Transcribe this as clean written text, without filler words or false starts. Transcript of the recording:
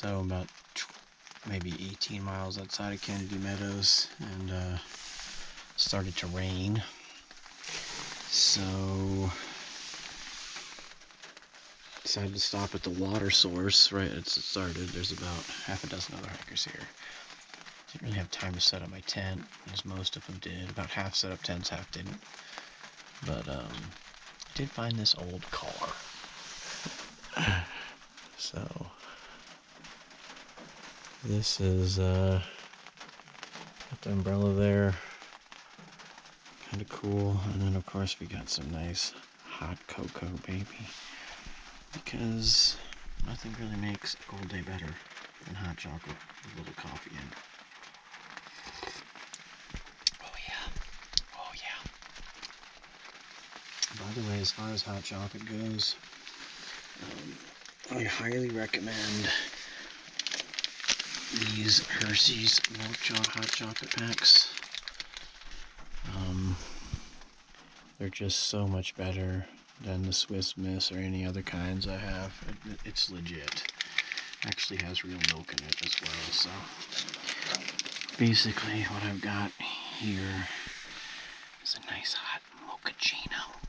so, about maybe 18 miles outside of Kennedy Meadows, and started to rain. So decided to stop at the water source right as it started. There's about half a dozen other hikers here. Didn't really have time to set up my tent, as most of them did. About half set up tents, half didn't. But I did find this old car. So this is got the umbrella there, kind of cool. And then of course we got some nice hot cocoa, baby, because nothing really makes a cold day better than hot chocolate with a little coffee in it. Oh yeah, oh yeah. By the way, as far as hot chocolate goes, I highly recommend these Hershey's hot chocolate packs. They're just so much better than the Swiss Miss or any other kinds I have. It's legit. Actually has real milk in it as well. So basically what I've got here is a nice hot mochaccino.